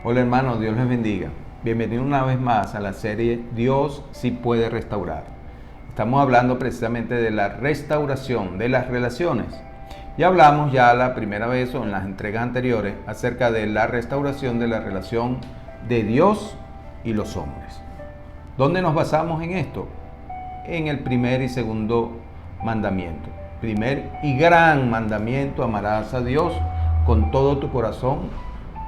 Hola hermanos, Dios les bendiga. Bienvenido una vez más a la serie Dios sí puede restaurar. Estamos hablando precisamente de la restauración de las relaciones. Ya hablamos la primera vez o en las entregas anteriores acerca de la restauración de la relación de Dios y los hombres. ¿Dónde nos basamos en esto? En el primer y segundo mandamiento. Primer y gran mandamiento: amarás a Dios con todo tu corazón,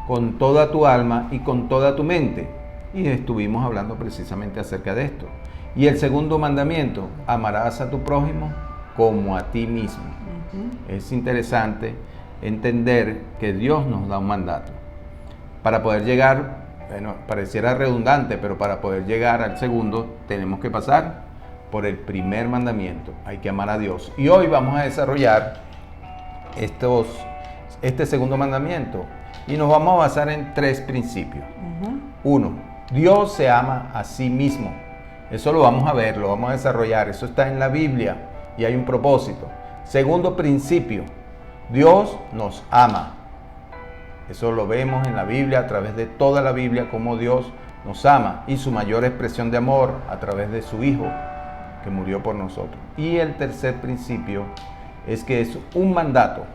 con toda tu alma y con toda tu mente. Y estuvimos hablando precisamente acerca de esto. Y el segundo mandamiento: amarás a tu prójimo como a ti mismo. Es interesante entender que Dios nos da un mandato. Para poder llegar, pareciera redundante, pero para poder llegar al segundo tenemos que pasar por el primer mandamiento. Hay que amar a Dios. Y hoy vamos a desarrollar este segundo mandamiento. Y nos vamos a basar en tres principios. Uno, Dios se ama a sí mismo. Eso lo vamos a ver, lo vamos a desarrollar. Eso está en la Biblia y hay un propósito. Segundo principio, Dios nos ama. Eso lo vemos en la Biblia, a través de toda la Biblia, cómo Dios nos ama. Y su mayor expresión de amor a través de su Hijo, que murió por nosotros. Y el tercer principio es que es un mandato.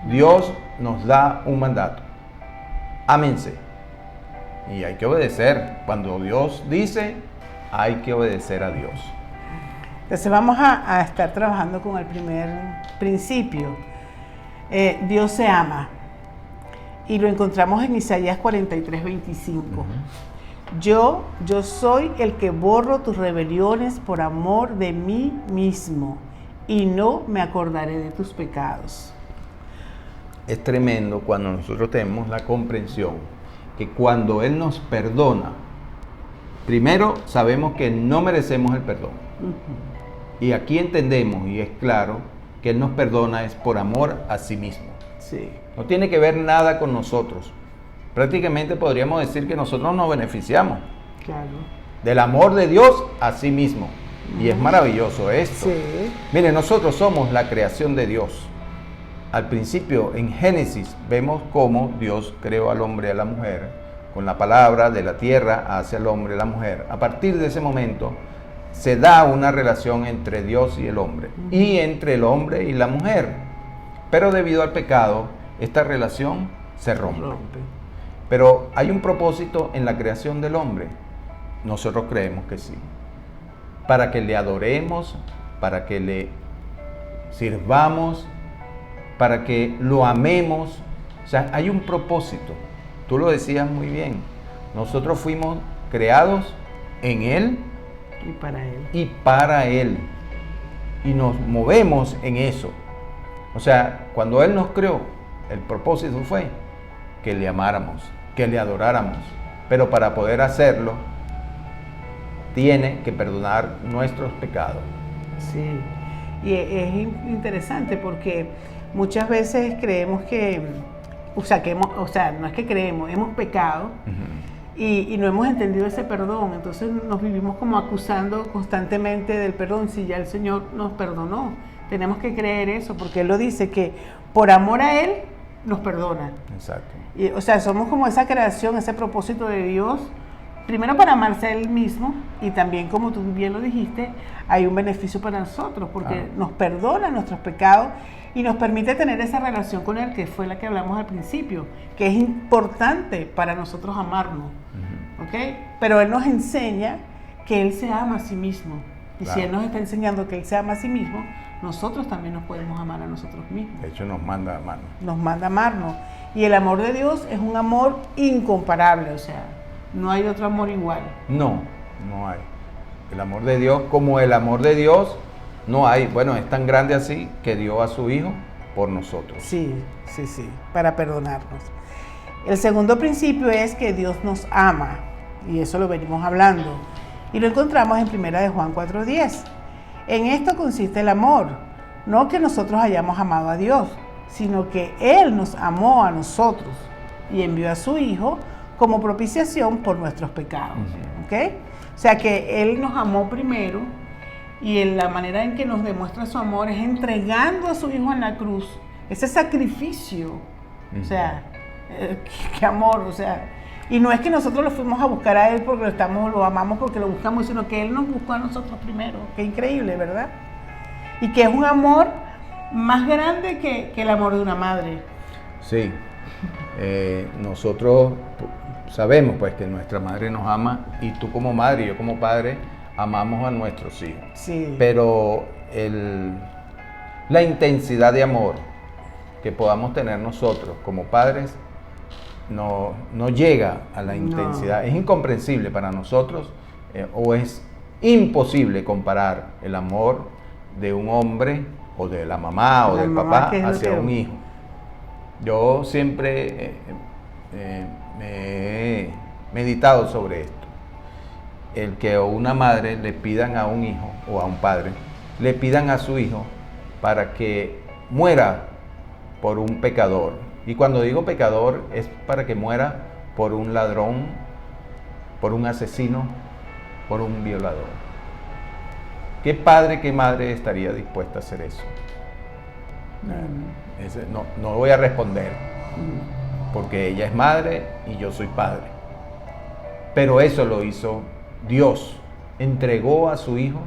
Dios nos da un mandato. Ámense. Y hay que obedecer. Cuando Dios dice, hay que obedecer a Dios. Entonces vamos a estar trabajando con el primer principio. Dios se ama. Y lo encontramos en Isaías 43:25. Yo soy el que borro tus rebeliones por amor de mí mismo, y no me acordaré de tus pecados. Es tremendo cuando nosotros tenemos la comprensión que cuando Él nos perdona, primero sabemos que no merecemos el perdón. Y aquí entendemos, y es claro, que Él nos perdona es por amor a sí mismo. Sí. No tiene que ver nada con nosotros. Prácticamente podríamos decir que nosotros nos beneficiamos. Claro. Del amor de Dios a sí mismo. Y es maravilloso esto. Sí. Mire, nosotros somos la creación de Dios. Al principio, en Génesis, vemos cómo Dios creó al hombre y a la mujer. Con la palabra de la tierra hacia el hombre y la mujer. A partir de ese momento, se da una relación entre Dios y el hombre. Y entre el hombre y la mujer. Pero debido al pecado, esta relación se rompe. Pero hay un propósito en la creación del hombre. Nosotros creemos que sí. Para que le adoremos, para que le sirvamos, para que lo amemos. O sea, hay un propósito. Tú lo decías muy bien. Nosotros fuimos creados en Él y para Él. Y para Él. Y nos movemos en eso. O sea, cuando Él nos creó, el propósito fue que le amáramos, que le adoráramos. Pero para poder hacerlo, tiene que perdonar nuestros pecados. Sí, y es interesante porque muchas veces creemos que, no es que creemos, hemos pecado y no hemos entendido ese perdón. Entonces nos vivimos como acusando constantemente del perdón si ya el Señor nos perdonó. Tenemos que creer eso porque Él lo dice, que por amor a Él nos perdona. Exacto. Y, somos como esa creación, ese propósito de Dios, primero para amarse a Él mismo, y también, como tú bien lo dijiste, hay un beneficio para nosotros porque nos perdona nuestros pecados y nos permite tener esa relación con Él, que fue la que hablamos al principio, que es importante para nosotros amarnos. ¿Okay? Pero Él nos enseña que Él se ama a sí mismo. Y si Él nos está enseñando que Él se ama a sí mismo, nosotros también nos podemos amar a nosotros mismos. De hecho, nos manda a amarnos. Nos manda a amarnos. Y el amor de Dios es un amor incomparable, no hay otro amor igual. No hay. El amor de Dios, como el amor de Dios, no hay. Bueno, es tan grande así que dio a su Hijo por nosotros. Sí, para perdonarnos. El segundo principio es que Dios nos ama, y eso lo venimos hablando. Y lo encontramos en 1 de Juan 4:10. En esto consiste el amor, no que nosotros hayamos amado a Dios, sino que Él nos amó a nosotros y envió a su Hijo como propiciación por nuestros pecados. ¿Okay? O sea que Él nos amó primero, y en la manera en que nos demuestra su amor es entregando a su Hijo en la cruz, ese sacrificio. O sea, qué amor, o sea. Y no es que nosotros lo fuimos a buscar a Él porque lo amamos porque lo buscamos, sino que Él nos buscó a nosotros primero. Qué increíble, ¿verdad? Y que es un amor más grande que el amor de una madre. Sí, nosotros sabemos pues que nuestra madre nos ama y tú como madre y yo como padre amamos a nuestros hijos. Sí. Pero la intensidad de amor que podamos tener nosotros como padres no llega a la intensidad. Es incomprensible para nosotros o es imposible comparar el amor de un hombre o de la mamá o del papá hacia un hijo. Yo siempre me he meditado sobre esto. El que una madre le pidan a un hijo o a un padre, le pidan a su hijo para que muera por un pecador. Y cuando digo pecador es para que muera por un ladrón, por un asesino, por un violador. ¿Qué padre, qué madre estaría dispuesta a hacer eso? No voy a responder, porque ella es madre y yo soy padre. Pero eso lo hizo Dios, entregó a su Hijo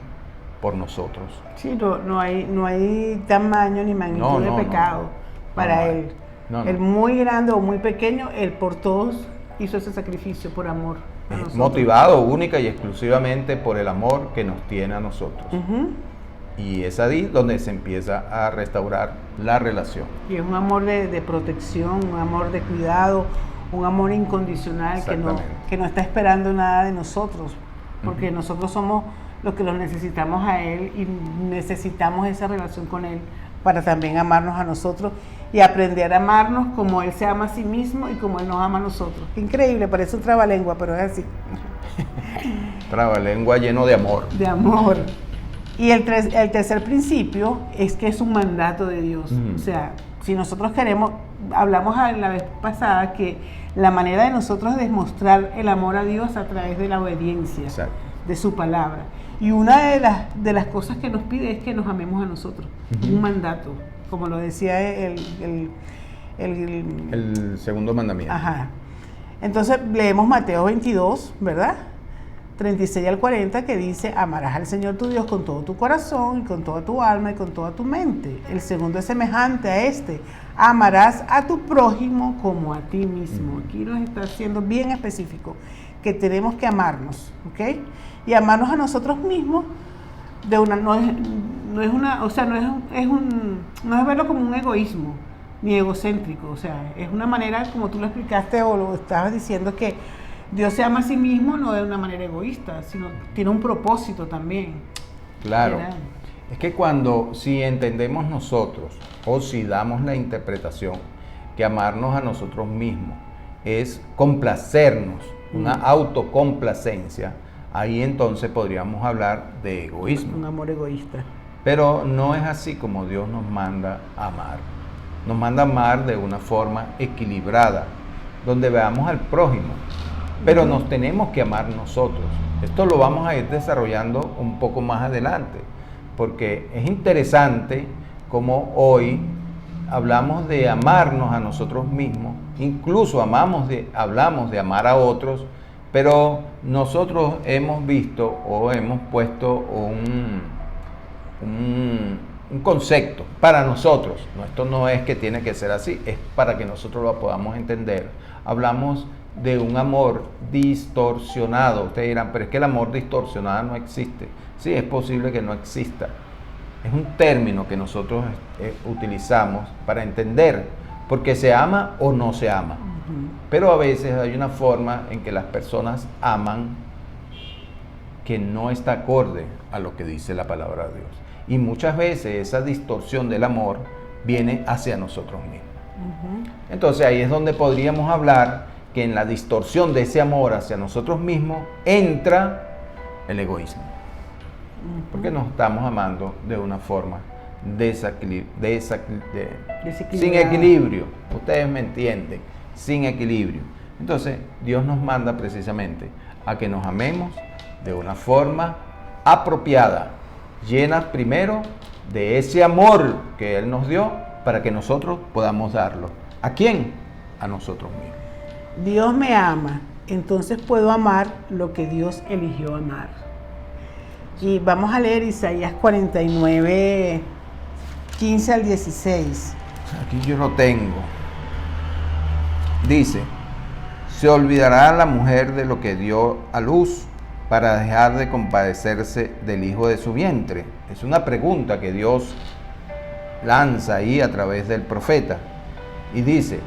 por nosotros. Sí, no hay tamaño ni magnitud de pecado para Él. El muy grande o muy pequeño, Él por todos hizo ese sacrificio por amor a nosotros. Motivado única y exclusivamente por el amor que nos tiene a nosotros. Y es ahí donde se empieza a restaurar la relación. Y es un amor de protección, un amor de cuidado, un amor incondicional que no está esperando nada de nosotros, porque nosotros somos los que los necesitamos a Él y necesitamos esa relación con Él para también amarnos a nosotros y aprender a amarnos como Él se ama a sí mismo y como Él nos ama a nosotros. Qué increíble, parece un trabalengua, pero es así. Trabalengua lleno de amor. De amor. Y el tercer principio es que es un mandato de Dios. O sea, si nosotros queremos, hablamos la vez pasada que la manera de nosotros demostrar el amor a Dios a través de la obediencia, de su palabra. Y una de las cosas que nos pide es que nos amemos a nosotros. Un mandato, como lo decía el segundo mandamiento. Ajá. Entonces leemos Mateo 22, ¿verdad? 36 al 40, que dice: amarás al Señor tu Dios con todo tu corazón y con toda tu alma y con toda tu mente. El segundo es semejante a este: amarás a tu prójimo como a ti mismo. Aquí nos está haciendo bien específico que tenemos que amarnos, ¿ok? Y amarnos a nosotros mismos no es verlo como un egoísmo ni egocéntrico, o sea, es una manera, como tú lo explicaste o lo estabas diciendo, que Dios se ama a sí mismo no de una manera egoísta, sino tiene un propósito también. Claro. Es que si entendemos nosotros o si damos la interpretación que amarnos a nosotros mismos es complacernos, una autocomplacencia, ahí entonces podríamos hablar de egoísmo. Un amor egoísta. Pero no es así como Dios nos manda a amar. Nos manda a amar de una forma equilibrada, donde veamos al prójimo. Pero nos tenemos que amar nosotros. Esto lo vamos a ir desarrollando un poco más adelante, porque es interesante como hoy hablamos de amarnos a nosotros mismos, incluso hablamos de amar a otros, pero nosotros hemos visto o hemos puesto un concepto para nosotros. Esto no es que tiene que ser así, es para que nosotros lo podamos entender. Hablamos de un amor distorsionado. Ustedes dirán, pero es que el amor distorsionado no existe. Sí, es posible que no exista. Es un término que nosotros utilizamos para entender, porque se ama o no se ama. Pero a veces hay una forma en que las personas aman que no está acorde a lo que dice la palabra de Dios. Y muchas veces esa distorsión del amor viene hacia nosotros mismos. Entonces ahí es donde podríamos hablar que en la distorsión de ese amor hacia nosotros mismos entra el egoísmo. Porque nos estamos amando de una forma sin equilibrio. Ustedes me entienden, sin equilibrio. Entonces Dios nos manda precisamente a que nos amemos de una forma apropiada, llena primero de ese amor que Él nos dio para que nosotros podamos darlo. ¿A quién? a nosotros mismos. Dios me ama, entonces puedo amar lo que Dios eligió amar. Y vamos a leer Isaías 49, 15 al 16. Aquí yo lo tengo. Dice, ¿se olvidará la mujer de lo que dio a luz para dejar de compadecerse del hijo de su vientre? Es una pregunta que Dios lanza ahí a través del profeta. Y dice,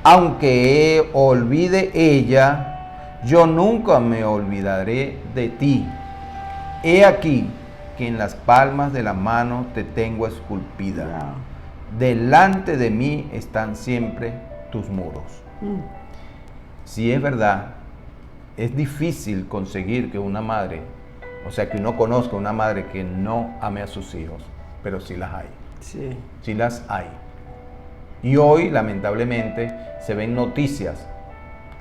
aunque olvide ella, yo nunca me olvidaré de ti. He aquí que en las palmas de la mano te tengo esculpida. Wow. Delante de mí están siempre tus muros. Si es verdad, es difícil conseguir que una madre, o sea, que uno conozca una madre que no ame a sus hijos, pero sí las hay. Sí. Sí las hay. Y hoy, lamentablemente, se ven noticias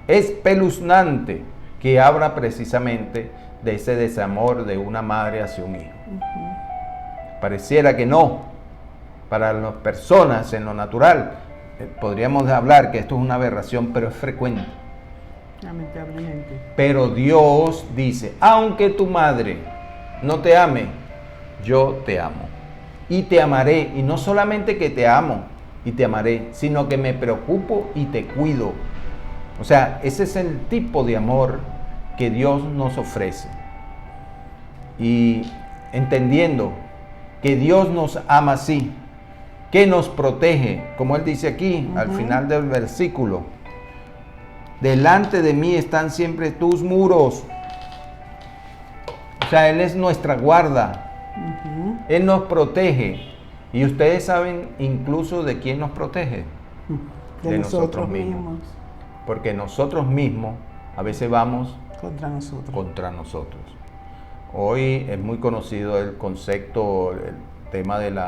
espeluznantes que habla precisamente de ese desamor de una madre hacia un hijo. Pareciera que no. Para las personas en lo natural, podríamos hablar que esto es una aberración, pero es frecuente. Lamentablemente. Pero Dios dice, aunque tu madre no te ame, yo te amo. Y te amaré. Y no solamente que te amo y te amaré, sino que me preocupo y te cuido. O sea, ese es el tipo de amor que Dios nos ofrece. Y entendiendo que Dios nos ama así, que nos protege, como Él dice aquí, al final del versículo, delante de mí están siempre tus muros. O sea, Él es nuestra guarda. Él nos protege. Y ustedes saben incluso de quién nos protege. De nosotros mismos. Porque nosotros mismos a veces vamos contra nosotros. Hoy es muy conocido el concepto, el tema del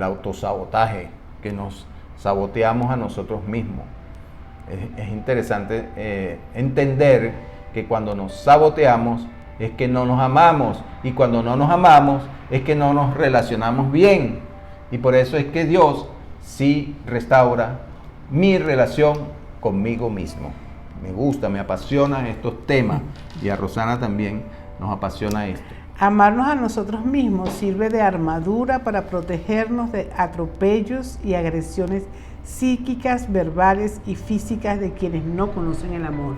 autosabotaje, que nos saboteamos a nosotros mismos. Es interesante entender que cuando nos saboteamos es que no nos amamos, y cuando no nos amamos es que no nos relacionamos bien. Y por eso es que Dios sí restaura mi relación conmigo mismo. Me gusta, me apasionan estos temas, y a Rosana también nos apasiona esto. Amarnos a nosotros mismos sirve de armadura para protegernos de atropellos y agresiones psíquicas, verbales y físicas de quienes no conocen el amor.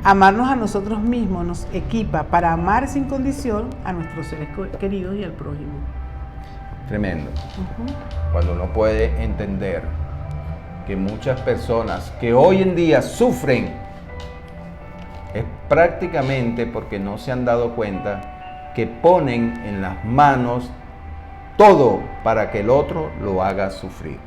Amarnos a nosotros mismos nos equipa para amar sin condición a nuestros seres queridos y al prójimo. Tremendo. Cuando uno puede entender que muchas personas que hoy en día sufren es prácticamente porque no se han dado cuenta que ponen en las manos todo para que el otro lo haga sufrir.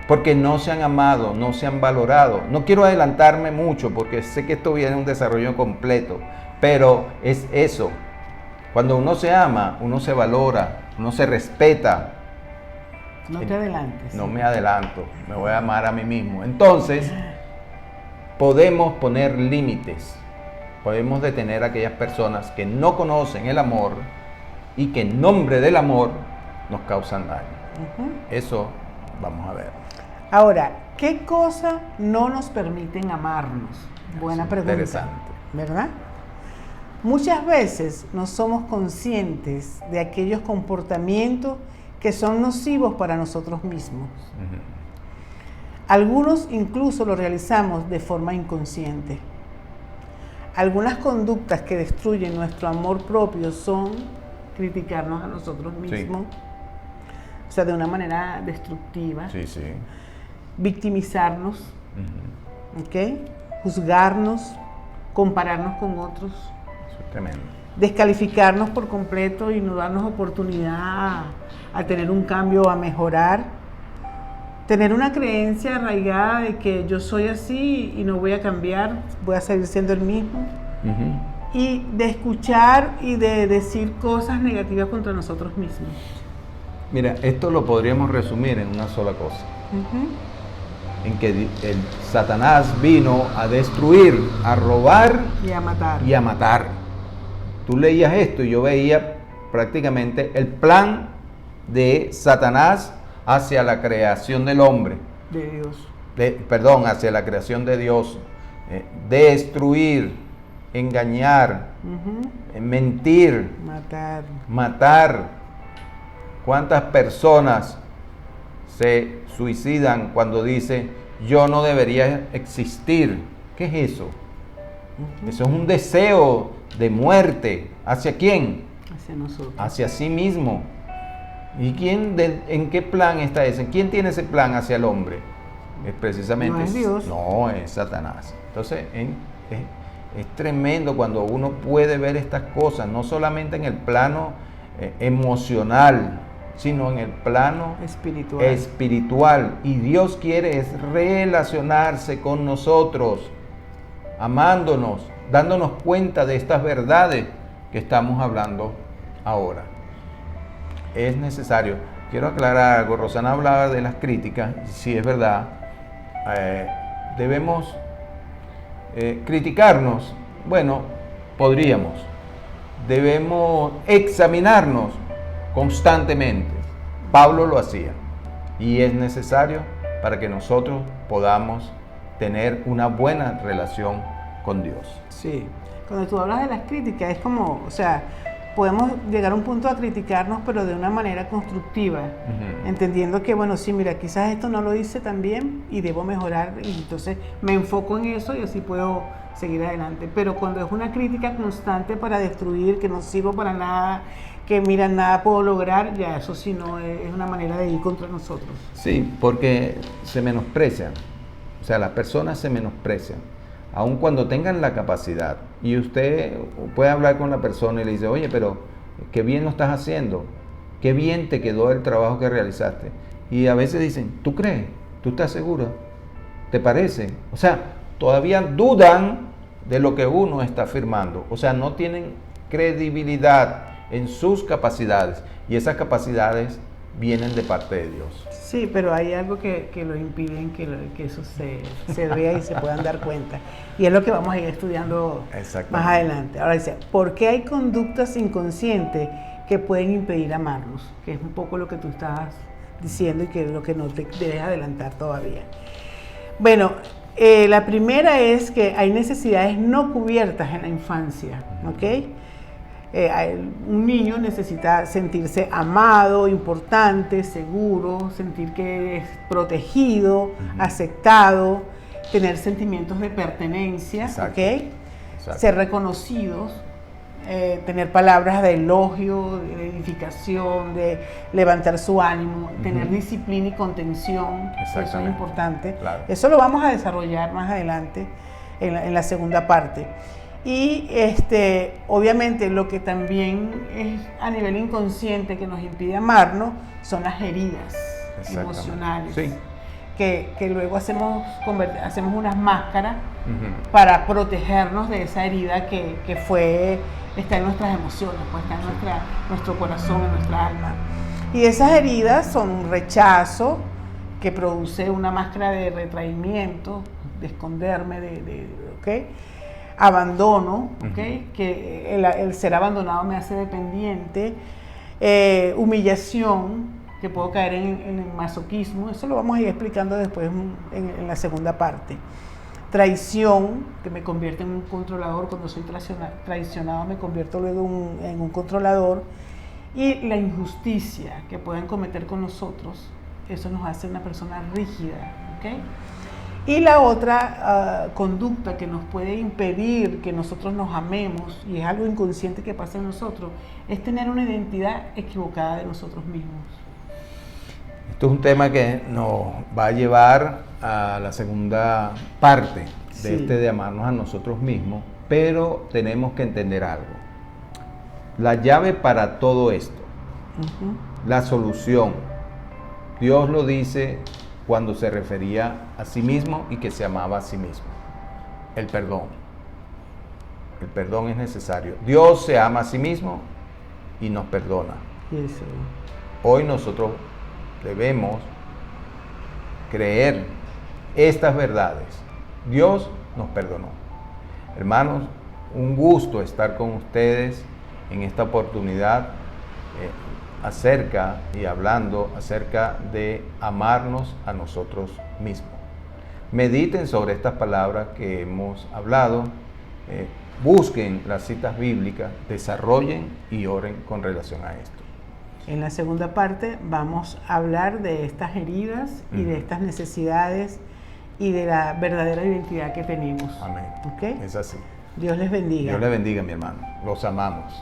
Porque no se han amado, no se han valorado. No quiero adelantarme mucho porque sé que esto viene un desarrollo completo, pero es eso. Cuando uno se ama, uno se valora, uno se respeta. No te adelantes. No me adelanto, me voy a amar a mí mismo. Entonces, podemos poner límites. Podemos detener a aquellas personas que no conocen el amor y que en nombre del amor nos causan daño. Eso vamos a ver. Ahora, ¿qué cosa no nos permiten amarnos? Buena pregunta. Interesante. ¿Verdad? Muchas veces no somos conscientes de aquellos comportamientos que son nocivos para nosotros mismos. Algunos incluso lo realizamos de forma inconsciente. Algunas conductas que destruyen nuestro amor propio son criticarnos a nosotros mismos, o sea, de una manera destructiva. Victimizarnos, juzgarnos, compararnos con otros. Eso es tremendo. Descalificarnos por completo y no darnos oportunidad a tener un cambio, a mejorar. Tener una creencia arraigada de que yo soy así y no voy a cambiar, voy a seguir siendo el mismo. Y de escuchar y de decir cosas negativas contra nosotros mismos. Mira, esto lo podríamos resumir en una sola cosa. En que el Satanás vino a destruir, a robar y a matar. Tú leías esto y yo veía prácticamente el plan de Satanás hacia la creación del hombre. De Dios. hacia la creación de Dios, destruir, engañar, mentir, matar. ¿Cuántas personas se suicidan cuando dicen yo no debería existir? ¿Qué es eso? Eso es un deseo de muerte. ¿Hacia quién? Hacia nosotros. Hacia sí mismo. ¿Y en qué plan está ese? ¿Quién tiene ese plan hacia el hombre? Es precisamente... No es Dios. No, es Satanás. Entonces, es tremendo cuando uno puede ver estas cosas, no solamente en el plano emocional, sino en el plano espiritual. Y Dios quiere es relacionarse con nosotros, amándonos, dándonos cuenta de estas verdades que estamos hablando ahora. Es necesario. Quiero aclarar algo. Rosana hablaba de las críticas. Sí, es verdad. Debemos criticarnos. Bueno, podríamos. Debemos examinarnos constantemente. Pablo lo hacía. Y es necesario para que nosotros podamos tener una buena relación con Dios. Sí. Cuando tú hablas de las críticas, es como, o sea, podemos llegar a un punto a criticarnos, pero de una manera constructiva, entendiendo que, bueno, sí, mira, quizás esto no lo hice tan bien y debo mejorar, y entonces me enfoco en eso y así puedo seguir adelante. Pero cuando es una crítica constante para destruir, que no sirvo para nada, que mira, nada puedo lograr, ya eso sí no es una manera de ir contra nosotros. Sí, porque se menosprecian, o sea, las personas se menosprecian. Aun cuando tengan la capacidad, y usted puede hablar con la persona y le dice, oye, pero qué bien lo estás haciendo, qué bien te quedó el trabajo que realizaste. Y a veces dicen, ¿tú crees? ¿Tú estás seguro? ¿Te parece? O sea, todavía dudan de lo que uno está afirmando. O sea, no tienen credibilidad en sus capacidades, y esas capacidades vienen de parte de Dios. Sí, pero hay algo que lo impiden que eso se vea y se puedan dar cuenta. Y es lo que vamos a ir estudiando más adelante. Ahora dice, ¿por qué hay conductas inconscientes que pueden impedir amarnos? Que es un poco lo que tú estabas diciendo y que es lo que no te debes adelantar todavía. Bueno, la primera es que hay necesidades no cubiertas en la infancia, ¿ok? Un niño necesita sentirse amado, importante, seguro, sentir que es protegido, aceptado, tener sentimientos de pertenencia, ¿ok? Ser reconocidos, tener palabras de elogio, de edificación, de levantar su ánimo, tener disciplina y contención, eso es importante. Claro. Eso lo vamos a desarrollar más adelante en la segunda parte. Y obviamente lo que también es a nivel inconsciente que nos impide amarnos son las heridas emocionales. Sí. Que luego hacemos unas máscaras para protegernos de esa herida que está en nuestras emociones, pues está en nuestro corazón, en nuestra alma. Y esas heridas son un rechazo que produce una máscara de retraimiento, de esconderme, ¿ok? Abandono, ¿okay? Que el ser abandonado me hace dependiente, humillación, que puedo caer en el masoquismo, eso lo vamos a ir explicando después en la segunda parte. Traición, que me convierte en un controlador, cuando soy traicionado me convierto luego en un controlador, y la injusticia que pueden cometer con nosotros, eso nos hace una persona rígida, ¿ok? Y la otra conducta que nos puede impedir que nosotros nos amemos, y es algo inconsciente que pasa en nosotros, es tener una identidad equivocada de nosotros mismos. Esto es un tema que nos va a llevar a la segunda parte de de amarnos a nosotros mismos, pero tenemos que entender algo. La llave para todo esto, la solución, Dios lo dice cuando se refería a sí mismo y que se amaba a sí mismo. El perdón. El perdón es necesario. Dios se ama a sí mismo y nos perdona. Eso. Hoy nosotros debemos creer estas verdades. Dios nos perdonó. Hermanos, un gusto estar con ustedes en esta oportunidad hablando acerca de amarnos a nosotros mismos. mediten sobre estas palabras que hemos hablado, busquen las citas bíblicas, desarrollen y oren con relación a esto. En la segunda parte vamos a hablar de estas heridas y de estas necesidades y de la verdadera identidad que tenemos. Amén. ¿Okay? Es así. Dios les bendiga. Dios les bendiga, mi hermano. Los amamos.